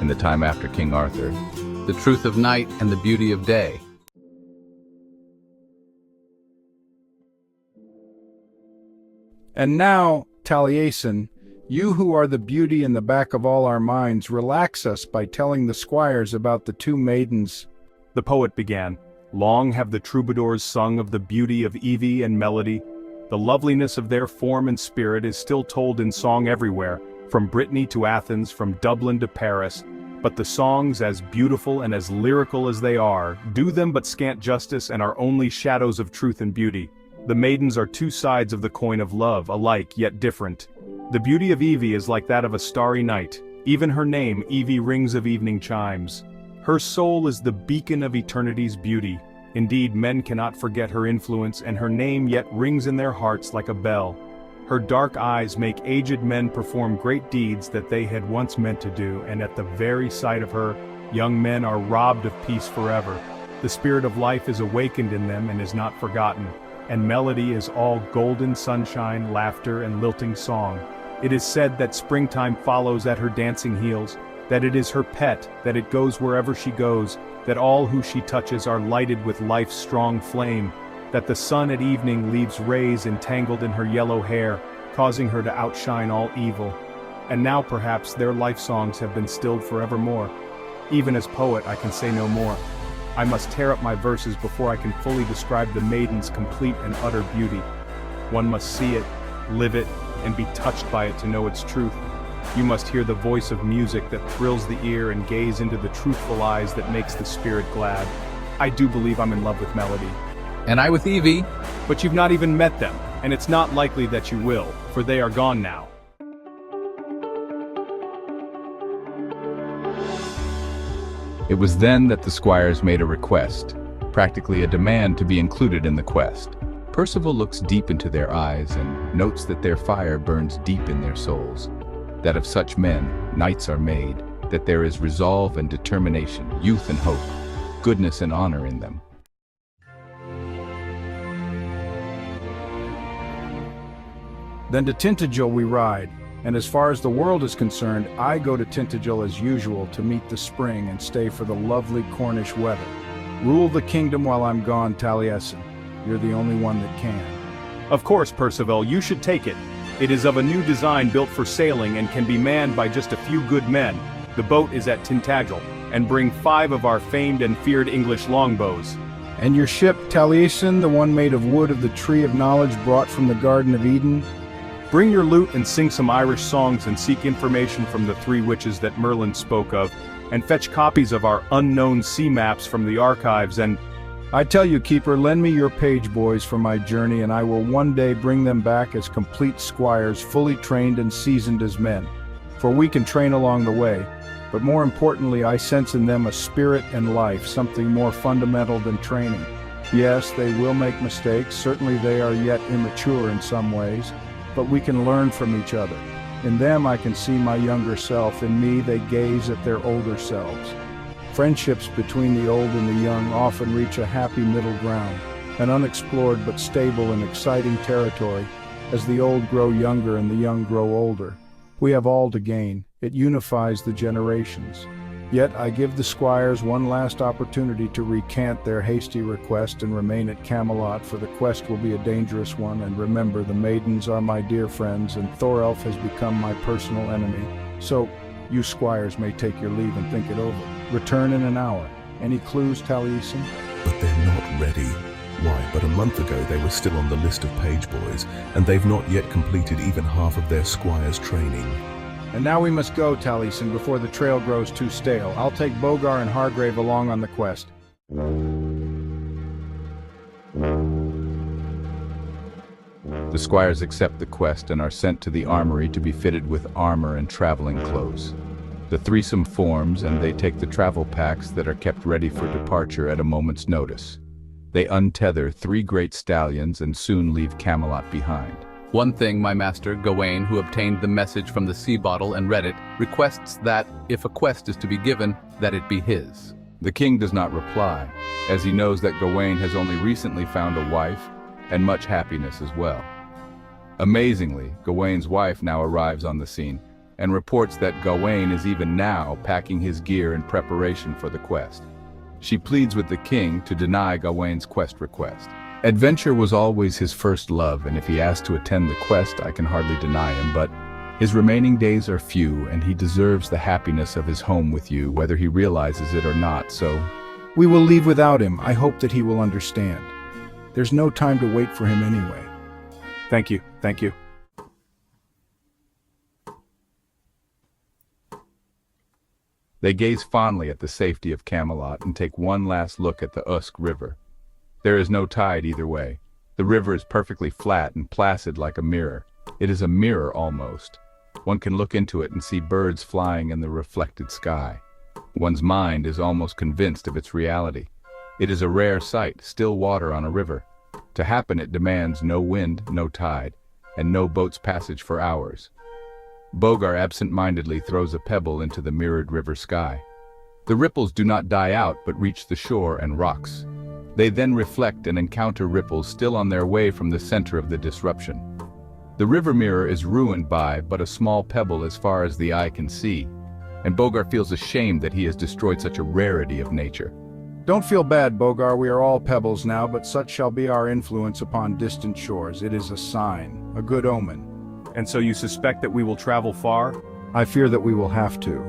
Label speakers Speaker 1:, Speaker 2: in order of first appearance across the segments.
Speaker 1: in the time after King Arthur.
Speaker 2: The truth of night and the beauty of day.
Speaker 3: And now, Taliesin, you who are the beauty in the back of all our minds, relax us by telling the squires about the two maidens.
Speaker 4: The poet began. Long have the troubadours sung of the beauty of Evie and Melody. The loveliness of their form and spirit is still told in song everywhere, from Brittany to Athens, from Dublin to Paris. But the songs, as beautiful and as lyrical as they are, do them but scant justice and are only shadows of truth and beauty. The maidens are two sides of the coin of love, alike yet different. The beauty of Evie is like that of a starry night. Even her name, Evie, rings of evening chimes. Her soul is the beacon of eternity's beauty. Indeed, men cannot forget her influence, and her name yet rings in their hearts like a bell. Her dark eyes make aged men perform great deeds that they had once meant to do, and at the very sight of her, young men are robbed of peace forever. The spirit of life is awakened in them and is not forgotten, and Melody is all golden sunshine, laughter, and lilting song. It is said that springtime follows at her dancing heels, that it is her pet, that it goes wherever she goes, that all who she touches are lighted with life's strong flame, that the sun at evening leaves rays entangled in her yellow hair, causing her to outshine all evil. And now perhaps their life songs have been stilled forevermore. Even as poet I can say no more. I must tear up my verses before I can fully describe the maiden's complete and utter beauty. One must see it, live it, and be touched by it to know its truth. You must hear the voice of music that thrills the ear and gaze into the truthful eyes that makes the spirit glad. I do believe I'm in love with Melody.
Speaker 2: And I with Evie.
Speaker 4: But you've not even met them, and it's not likely that you will, for they are gone now.
Speaker 1: It was then that the squires made a request, practically a demand to be included in the quest. Percival looks deep into their eyes and notes that their fire burns deep in their souls, that of such men, knights are made, that there is resolve and determination, youth and hope, goodness and honor in them.
Speaker 3: Then to Tintagel we ride, and as far as the world is concerned, I go to Tintagel as usual to meet the spring and stay for the lovely Cornish weather. Rule the kingdom while I'm gone, Taliesin. You're the only one that can.
Speaker 4: Of course, Percevale, you should take it. It is of a new design built for sailing and can be manned by just a few good men. The boat is at Tintagel, and bring 5 of our famed and feared English longbows.
Speaker 3: And your ship, Taliesin, the one made of wood of the tree of knowledge brought from the Garden of Eden?
Speaker 4: Bring your lute and sing some Irish songs and seek information from the 3 witches that Merlin spoke of, and fetch copies of our unknown sea maps from the archives and...
Speaker 3: I tell you, Keeper, lend me your page boys for my journey, and I will one day bring them back as complete squires, fully trained and seasoned as men. For we can train along the way, but more importantly, I sense in them a spirit and life, something more fundamental than training. Yes, they will make mistakes, certainly they are yet immature in some ways, but we can learn from each other. In them I can see my younger self, in me they gaze at their older selves. Friendships between the old and the young often reach a happy middle ground, an unexplored but stable and exciting territory, as the old grow younger and the young grow older. We have all to gain. It unifies the generations. Yet I give the squires one last opportunity to recant their hasty request and remain at Camelot, for the quest will be a dangerous one, and remember, the maidens are my dear friends, and Thorelf has become my personal enemy. So, you squires may take your leave and think it over. Return in an hour. Any clues, Taliesin?
Speaker 5: But they're not ready. Why, but a month ago they were still on the list of page boys, and they've not yet completed even half of their squire's training.
Speaker 3: And now we must go, Taliesin, before the trail grows too stale. I'll take Bogar and Hargrave along on the quest.
Speaker 1: The squires accept the quest and are sent to the armory to be fitted with armor and traveling clothes. The threesome forms, and they take the travel packs that are kept ready for departure at a moment's notice. They untether 3 great stallions and soon leave Camelot behind.
Speaker 2: One thing, my master, Gawain, who obtained the message from the sea bottle and read it, requests that, if a quest is to be given, that it be his.
Speaker 1: The king does not reply, as he knows that Gawain has only recently found a wife, and much happiness as well. Amazingly, Gawain's wife now arrives on the scene, and reports that Gawain is even now packing his gear in preparation for the quest. She pleads with the king to deny Gawain's quest request. Adventure was always his first love, and if he asks to attend the quest, I can hardly deny him, but his remaining days are few, and he deserves the happiness of his home with you, whether he realizes it or not, so
Speaker 3: We will leave without him. I hope that he will understand. There's no time to wait for him anyway.
Speaker 4: Thank you, thank you.
Speaker 1: They gaze fondly at the safety of Camelot and take one last look at the Usk River. There is no tide either way. The river is perfectly flat and placid like a mirror. It is a mirror almost. One can look into it and see birds flying in the reflected sky. One's mind is almost convinced of its reality. It is a rare sight, still water on a river. To happen it demands no wind, no tide, and no boat's passage for hours. Bogar absent-mindedly throws a pebble into the mirrored river sky. The ripples do not die out but reach the shore and rocks. They then reflect and encounter ripples still on their way from the center of the disruption. The river mirror is ruined by but a small pebble as far as the eye can see, and Bogar feels ashamed that he has destroyed such a rarity of nature.
Speaker 3: Don't feel bad, Bogar. We are all pebbles now, but such shall be our influence upon distant shores. It is a sign, a good omen.
Speaker 4: And so you suspect that we will travel far?
Speaker 3: I fear that we will have to.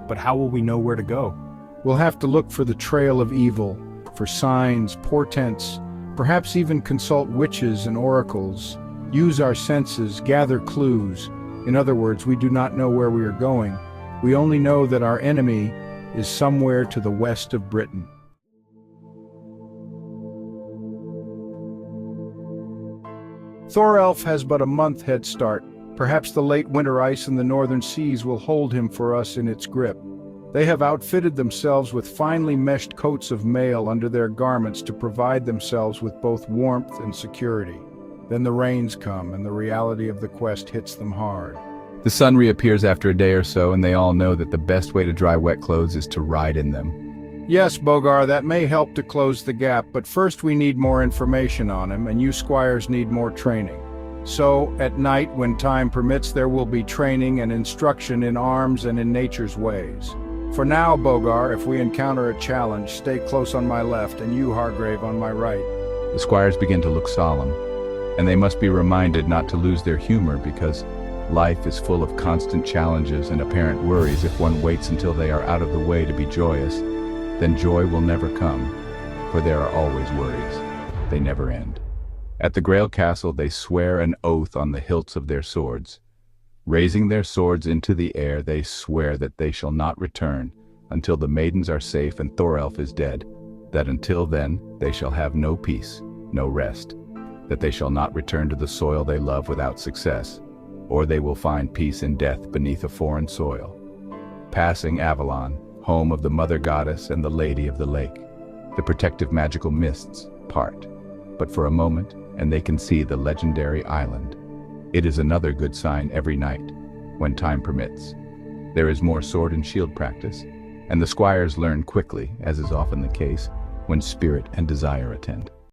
Speaker 4: But how will we know where to go?
Speaker 3: We'll have to look for the trail of evil, for signs, portents, perhaps even consult witches and oracles, use our senses, gather clues. In other words, we do not know where we are going. We only know that our enemy is somewhere to the west of Britain. Thorelf has but a month head start. Perhaps the late winter ice in the northern seas will hold him for us in its grip. They have outfitted themselves with finely meshed coats of mail under their garments to provide themselves with both warmth and security. Then the rains come, and the reality of the quest hits them hard.
Speaker 1: The sun reappears after a day or so, and they all know that the best way to dry wet clothes is to ride in them.
Speaker 3: Yes, Bogar, that may help to close the gap, but first we need more information on him, and you squires need more training. So, at night, when time permits, there will be training and instruction in arms and in nature's ways. For now, Bogar, if we encounter a challenge, stay close on my left, and you, Hargrave, on my right.
Speaker 1: The squires begin to look solemn, and they must be reminded not to lose their humor because life is full of constant challenges and apparent worries. If one waits until they are out of the way to be joyous, then joy will never come, for there are always worries. They never end. At the Grail Castle they swear an oath on the hilts of their swords. Raising their swords into the air, they swear that they shall not return until the maidens are safe and Thorelf is dead, that until then they shall have no peace, no rest, that they shall not return to the soil they love without success, or they will find peace in death beneath a foreign soil. Passing Avalon, home of the Mother Goddess and the Lady of the Lake, the protective magical mists part, but for a moment, and they can see the legendary island. It is another good sign every night, when time permits. There is more sword and shield practice, and the squires learn quickly, as is often the case, when spirit and desire attend.